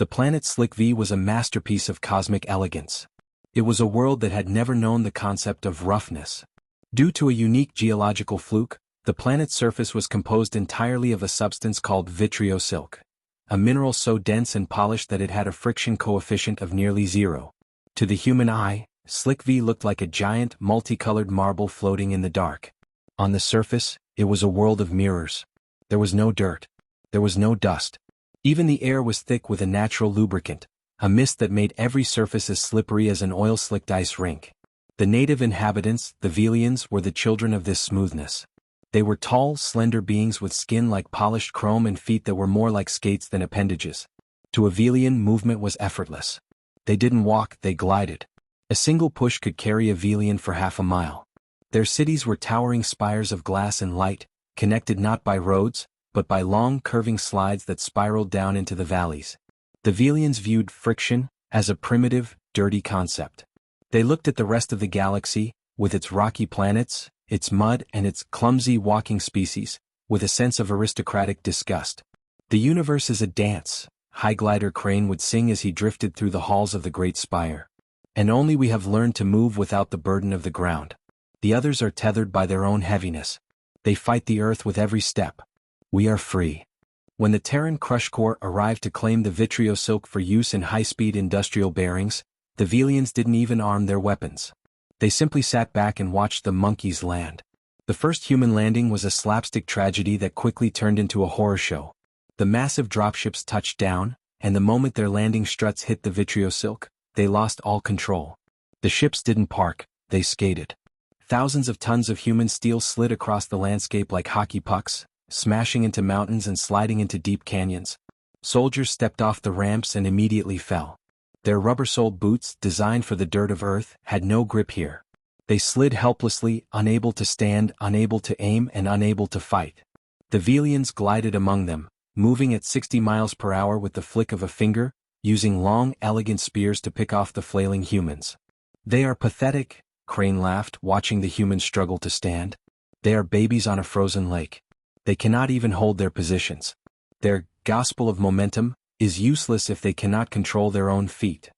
The planet Slick V was a masterpiece of cosmic elegance. It was a world that had never known the concept of roughness. Due to a unique geological fluke, the planet's surface was composed entirely of a substance called vitriosilk, a mineral so dense and polished that it had a friction coefficient of nearly zero. To the human eye, Slick V looked like a giant, multicolored marble floating in the dark. On the surface, it was a world of mirrors. There was no dirt. There was no dust. Even the air was thick with a natural lubricant, a mist that made every surface as slippery as an oil-slicked ice rink. The native inhabitants, the Velians, were the children of this smoothness. They were tall, slender beings with skin like polished chrome and feet that were more like skates than appendages. To a Velian, movement was effortless. They didn't walk, they glided. A single push could carry a Velian for half a mile. Their cities were towering spires of glass and light, connected not by roads, but by long curving slides that spiraled down into the valleys. The Velians viewed friction as a primitive, dirty concept. They looked at the rest of the galaxy, with its rocky planets, its mud and its clumsy walking species, with a sense of aristocratic disgust. The universe is a dance, High Glider Crane would sing as he drifted through the halls of the Great Spire. And only we have learned to move without the burden of the ground. The others are tethered by their own heaviness. They fight the earth with every step. We are free. When the Terran Crush Corps arrived to claim the vitriosilk for use in high-speed industrial bearings, the Velians didn't even arm their weapons. They simply sat back and watched the monkeys land. The first human landing was a slapstick tragedy that quickly turned into a horror show. The massive dropships touched down, and the moment their landing struts hit the vitriosilk, they lost all control. The ships didn't park, they skated. Thousands of tons of human steel slid across the landscape like hockey pucks, smashing into mountains and sliding into deep canyons. Soldiers stepped off the ramps and immediately fell. Their rubber-soled boots, designed for the dirt of Earth, had no grip here. They slid helplessly, unable to stand, unable to aim, and unable to fight. The Velians glided among them, moving at 60 miles per hour with the flick of a finger, using long, elegant spears to pick off the flailing humans. They are pathetic, Crane laughed, watching the humans struggle to stand. They are babies on a frozen lake. They cannot even hold their positions. Their gospel of momentum is useless if they cannot control their own feet.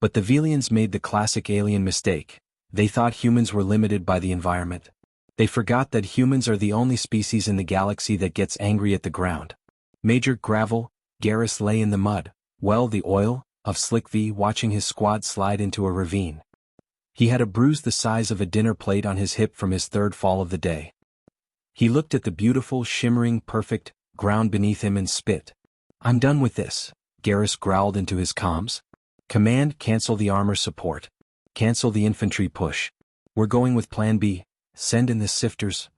But the Velians made the classic alien mistake. They thought humans were limited by the environment. They forgot that humans are the only species in the galaxy that gets angry at the ground. Major Gravel, Garrus lay in the mud, the oil, of Slick V, watching his squad slide into a ravine. He had a bruise the size of a dinner plate on his hip from his third fall of the day. He looked at the beautiful, shimmering, perfect ground beneath him and spit. "I'm done with this," Garrus growled into his comms. "Command, cancel the armor support. Cancel the infantry push. We're going with Plan B. Send in the sifters."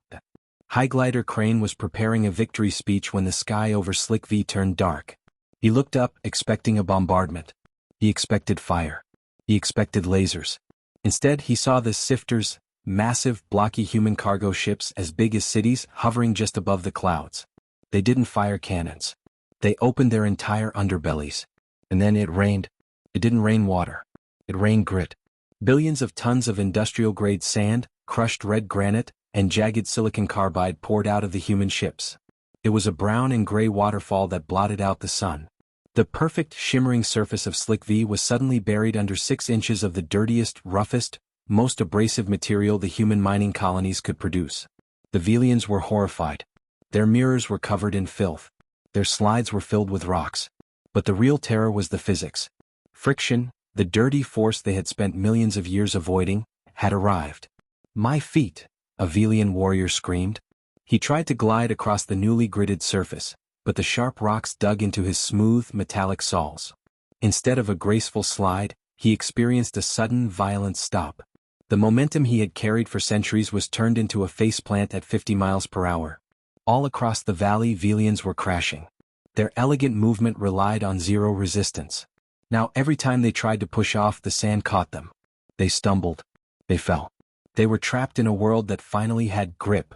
High Glider Crane was preparing a victory speech when the sky over Slick V turned dark. He looked up, expecting a bombardment. He expected fire. He expected lasers. Instead, he saw the sifters, massive, blocky human cargo ships as big as cities, hovering just above the clouds. They didn't fire cannons. They opened their entire underbellies. And then it rained. It didn't rain water. It rained grit. Billions of tons of industrial-grade sand, crushed red granite, and jagged silicon carbide poured out of the human ships. It was a brown and gray waterfall that blotted out the sun. The perfect, shimmering surface of Slick V was suddenly buried under 6 inches of the dirtiest, roughest, most abrasive material the human mining colonies could produce. The Velians were horrified. Their mirrors were covered in filth. Their slides were filled with rocks. But the real terror was the physics. Friction, the dirty force they had spent millions of years avoiding, had arrived. "My feet!" a Velian warrior screamed. He tried to glide across the newly gridded surface, but the sharp rocks dug into his smooth, metallic soles. Instead of a graceful slide, he experienced a sudden, violent stop. The momentum he had carried for centuries was turned into a faceplant at 50 miles per hour. All across the valley, Velians were crashing. Their elegant movement relied on zero resistance. Now every time they tried to push off, the sand caught them. They stumbled. They fell. They were trapped in a world that finally had grip.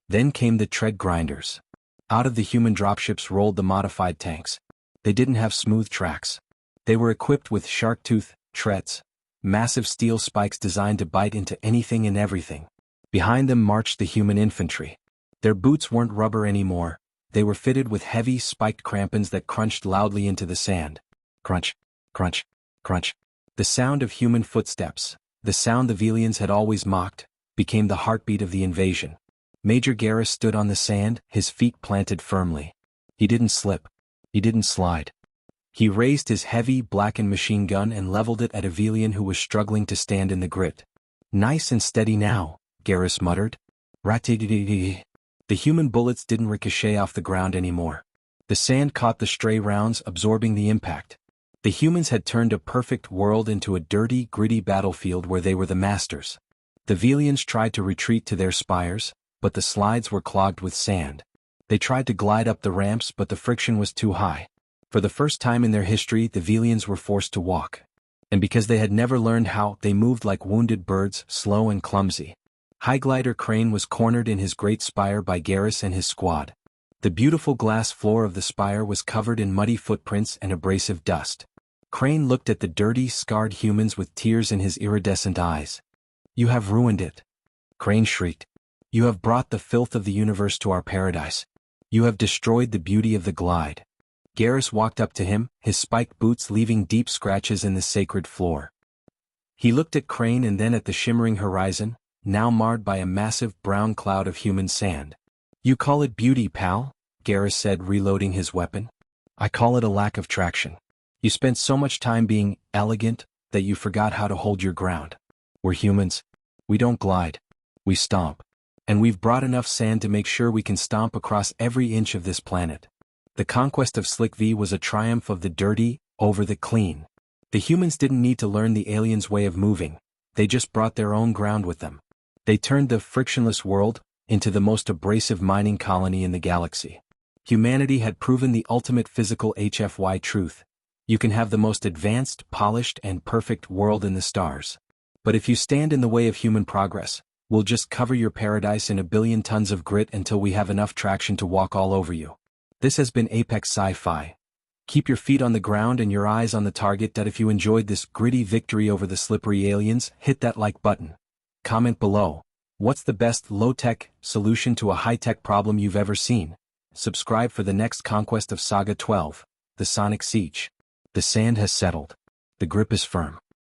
Then came the tread grinders. Out of the human dropships rolled the modified tanks. They didn't have smooth tracks. They were equipped with shark-tooth treads, massive steel spikes designed to bite into anything and everything. Behind them marched the human infantry. Their boots weren't rubber anymore. They were fitted with heavy, spiked crampons that crunched loudly into the sand. Crunch, crunch, crunch. The sound of human footsteps, the sound the Velians had always mocked, became the heartbeat of the invasion. Major Garrus stood on the sand, his feet planted firmly. He didn't slip. He didn't slide. He raised his heavy, blackened machine gun and leveled it at a Velian who was struggling to stand in the grit. Nice and steady now, Garrus muttered. Rat-dee-dee-dee-dee. The human bullets didn't ricochet off the ground anymore. The sand caught the stray rounds, absorbing the impact. The humans had turned a perfect world into a dirty, gritty battlefield where they were the masters. The Velians tried to retreat to their spires, but the slides were clogged with sand. They tried to glide up the ramps, but the friction was too high. For the first time in their history, the Velians were forced to walk. And because they had never learned how, they moved like wounded birds, slow and clumsy. High Glider Crane was cornered in his great spire by Garrus and his squad. The beautiful glass floor of the spire was covered in muddy footprints and abrasive dust. Crane looked at the dirty, scarred humans with tears in his iridescent eyes. "You have ruined it." Crane shrieked. "You have brought the filth of the universe to our paradise. You have destroyed the beauty of the glide." Garrus walked up to him, his spiked boots leaving deep scratches in the sacred floor. He looked at Crane and then at the shimmering horizon, now marred by a massive brown cloud of human sand. "You call it beauty, pal?" Garrus said, reloading his weapon. "I call it a lack of traction. You spent so much time being elegant that you forgot how to hold your ground. We're humans. We don't glide. We stomp. And we've brought enough sand to make sure we can stomp across every inch of this planet." The conquest of Slick V was a triumph of the dirty over the clean. The humans didn't need to learn the aliens' way of moving. They just brought their own ground with them. They turned the frictionless world into the most abrasive mining colony in the galaxy. Humanity had proven the ultimate physical HFY truth. You can have the most advanced, polished, and perfect world in the stars. But if you stand in the way of human progress, we'll just cover your paradise in 1,000,000,000 tons of grit until we have enough traction to walk all over you. This has been Apex Sci-Fi. Keep your feet on the ground and your eyes on the target. If you enjoyed this gritty victory over the slippery aliens, hit that like button. Comment below. What's the best low-tech solution to a high-tech problem you've ever seen? Subscribe for the next conquest of Saga 12, the Sonic Siege. The sand has settled. The grip is firm.